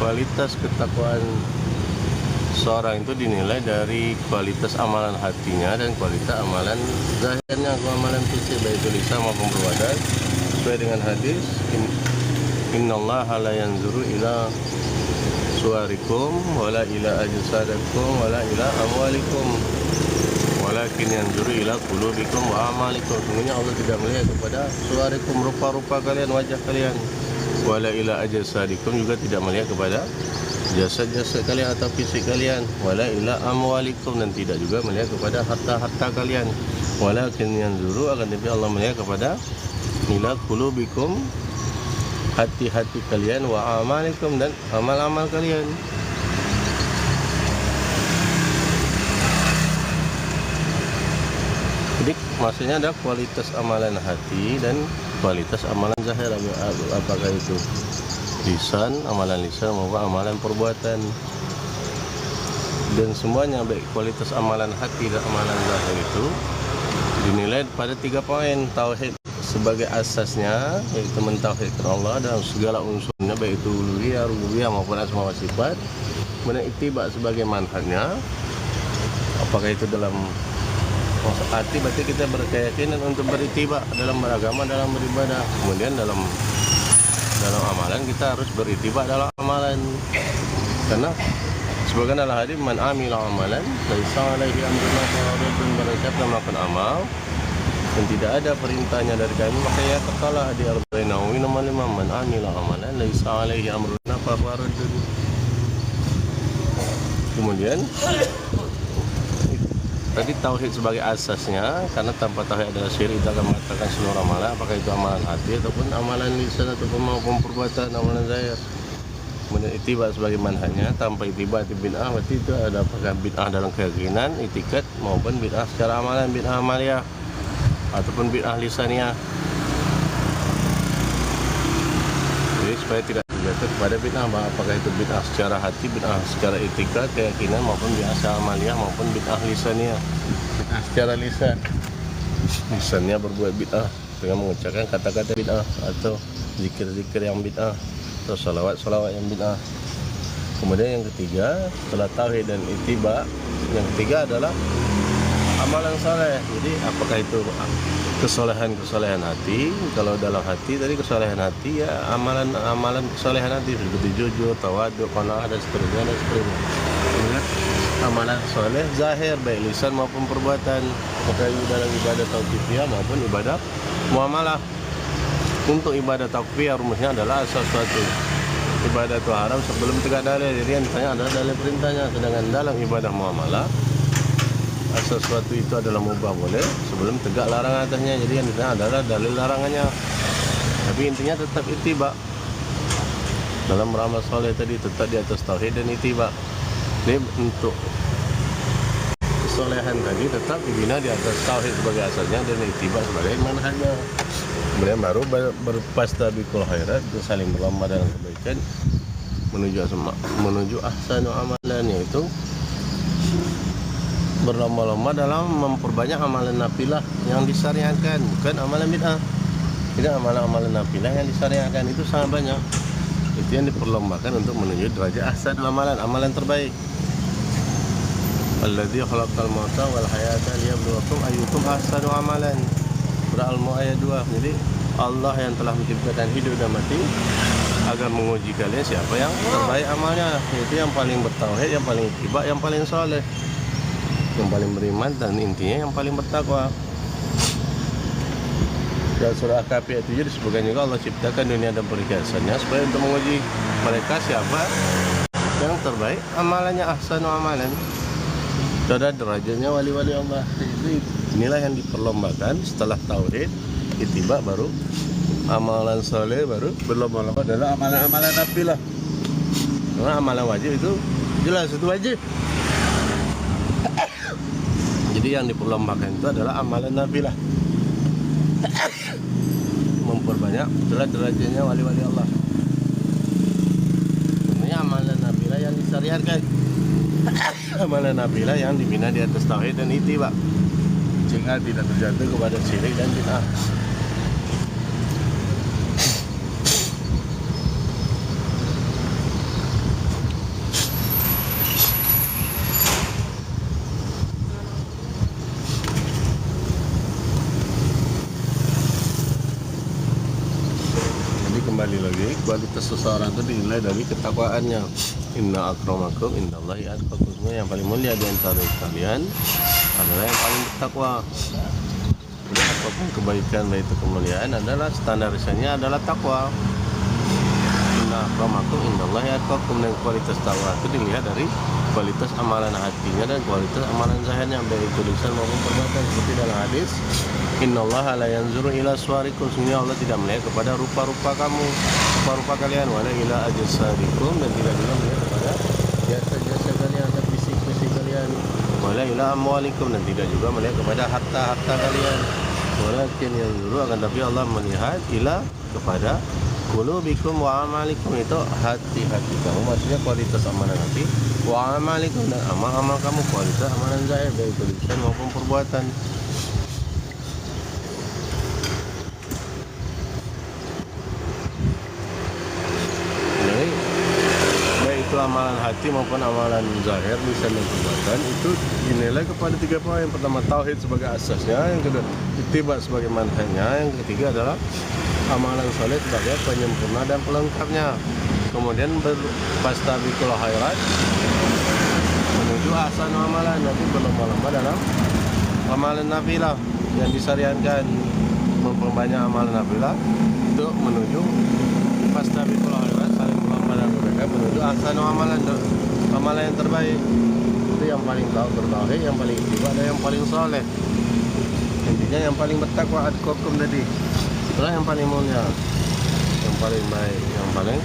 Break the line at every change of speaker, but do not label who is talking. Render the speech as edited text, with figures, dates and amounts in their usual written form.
kualitas ketakwaan seorang itu dinilai dari kualitas amalan hatinya dan kualitas amalan zahirnya, amalan fisik baik itu lisan maupun perbuatan, sesuai dengan hadis innallaha la yanzuru ila suwarikum wala ila ajsadakum wala ila amwalikum walakin yanzuru ila qulubikum wa amalikum. Sungguhnya Allah tidak melihat kepada suwarikum, rupa-rupa kalian, wajah kalian, wala ila ajsadikum, juga tidak melihat kepada jasad-jasad kalian atau fisik kalian, wala ila amwalikum, dan tidak juga melihat kepada harta-harta kalian, walakin yanzuru, akan tapi Allah melihat kepada ila qulubikum, hati-hati kalian, wa amalikum, dan amal-amal kalian. Jadi maksudnya ada kualitas amalan hati dan kualitas amalan zahir, apakah itu lisan, amalan lisan maupun amalan perbuatan. Dan semuanya baik kualitas amalan hati dan amalan zahir itu dinilai pada 3 poin. Tauhid sebagai asasnya, yaitu mentauhidkan Allah dalam segala unsurnya, baik itu uluhiyah, rububiyah maupun asma wa sifat. Kemudian ittiba sebagai manhajnya, apakah itu dalam arti berarti kita berkeyakinan untuk berittiba dalam beragama, dalam beribadah. Kemudian dalam amalan kita harus berittiba dalam amalan, karena sebagian dalam hadis man amila amalan laisa alaihi amruna faradun, barang siapa melakukan amal dan tidak ada perintahnya dari kami, maka ia kekalah. Di Arba'in Nawawi nomor 5, man amila amalan laisa alaihi amruna faradun. Kemudian tadi tauhid sebagai asasnya, karena tanpa tauhid adalah syirik, kita akan mengatakan seluruh amalan, apakah itu amalan hati ataupun amalan lisan ataupun maupun perbuatan, amalan zahir. Kemudian ittiba sebagai manhajnya, tanpa ittiba itu bid'ah, berarti itu ada apakah bid'ah dalam keyakinan, itikad, maupun bid'ah secara amalan, bid'ah amaliyah ataupun bid'ah lisaniyah. Jadi supaya tidak terjatuh kepada bid'ah, apakah itu bid'ah secara hati, bid'ah secara itikad, keyakinan, maupun bid'ah secara amaliyah, maupun bid'ah lisaniyah. Bid'ah secara lisannya berbuat bid'ah dengan mengucapkan kata-kata bid'ah atau zikir-zikir yang bid'ah atau salawat-salawat yang bid'ah. Kemudian yang ketiga, setelah tauhid dan ittiba, yang ketiga adalah amalan saleh. Jadi apakah itu kesolehan hati? Kalau dalam hati tadi kesolehan hati, ya amalan kesolehan hati seperti jujur, tawaduk, qanaah, dan seterusnya. Kemudian amalan soleh zahir baik lisan maupun perbuatan, apakah itu dalam ibadah tauqifiyah maupun ibadah muamalah. Untuk ibadah tauqifiyah rumusnya adalah asal suatu ibadah itu haram sebelum tegak dalil. Jadi yang ditanya adalah dalil perintahnya. Sedangkan dalam ibadah muamalah, asal suatu itu adalah mubah boleh sebelum tegak larangan atasnya. Jadi yang ditanya adalah dalil larangannya. Tapi intinya tetap ittiba. Dalam beramal soleh tadi tetap di atas tauhid dan ittiba. Jadi untuk kesolehan tadi tetap dibina di atas tauhid sebagai asalnya dan ittiba sebagai manhajnya. Kemudian baru berfastabiqul khairat, itu saling berlomba dalam kebaikan menuju ahsanu amalan, yaitu berlomba-lomba dalam memperbanyak amalan nafilah yang disyariatkan, bukan amalan bid'ah. Tidak, amalan-amalan nafilah yang disyariatkan itu sangat banyak. Itu yang diperlombakan untuk menuju derajat ahsan amalan terbaik. Alladzi khalaqal mauta wal hayata liyabluwakum ayyukum ahsanu amalan. Surah Al-Mulk ayat 2. Jadi Allah yang telah menciptakan hidup dan mati agar menguji kalian siapa yang terbaik amalnya, yaitu yang paling bertauhid, yang paling ittiba, yang paling saleh, yang paling beriman, dan intinya yang paling bertakwa. Dan surah Al-Kahfi ayat 7 disebutkan juga Allah ciptakan dunia dan perhiasannya supaya untuk menguji mereka siapa yang terbaik amalannya, ahsanu amalan. Ada derajatnya wali-wali Allah. Jadi inilah yang diperlombakan setelah tauhid, ittiba, baru amalan saleh, baru berlomba-lomba adalah amalan-amalan nafilah. Karena amalan wajib itu jelas itu wajib. Jadi yang diperlombakan itu adalah amalan nafilah. Memperbanyak derajatnya wali-wali Allah. Ini amalan nafilah yang disyariatkan. Amalan nafilah yang dibina di atas tauhid dan ittiba, sehingga tidak terjatuh kepada syirik dan bid'ah. kembali lagi, kualitas seseorang itu dinilai dari ketakwaannya. Inna akramakum indallahi atqakum. Yang paling mulia di antara kalian adalah yang paling bertakwa. Jadi apapun kebaikan, baik itu kemuliaan adalah standarisasinya adalah takwa. Inna akramakum indallahi atqakum. Dan kualitas takwa itu dilihat dari kualitas amalan hatinya dan kualitas amalan zahirnya, baik itu lisan maupun perbuatan. Seperti dalam hadis, innallaha la yanzuru ila suwarikum. Sesungguhnya Allah tidak melihat kepada rupa-rupa kamu, rupa-rupa kalian, wala ila ajsadikum, dan tidak juga melihat kepada jasa-jasa kalian atau fisik-fisik kalian, wala ila amwalikum, dan tidak juga melihat kepada harta-harta kalian. Walakin yanzuru, akan tapi Allah melihat ila kepada qulubikum wa amalikum, itu hati-hati kamu, maksudnya kualitas amalan hati, wa amalikum, dan amal-amal kamu, kualitas amalan zahir, baik itu lisan maupun perbuatan. Jadi baik itu amalan hati maupun amalan zahir, lisan dan perbuatan, itu dinilai kepada 3 poin. Yang pertama tauhid sebagai asasnya, yang kedua ittiba sebagai manhajnya, yang ketiga adalah amalan soleh sebagai penyempurna dan pelengkapnya. Kemudian fastabiqul khairat, menuju ahsan amalan, nanti berlomba-lomba dalam amalan nafilah yang disyariatkan, memperbanyak amalan nafilah untuk menuju fastabiqul khairat, saling berlomba dalam kebaikan, menuju ahsan amalan, amalan yang terbaik. Itu yang paling bertauhid, yang paling ittiba, dan yang paling soleh. Intinya yang paling bertakwa atqakum tadi. Itulah yang paling mulia, yang paling baik, yang paling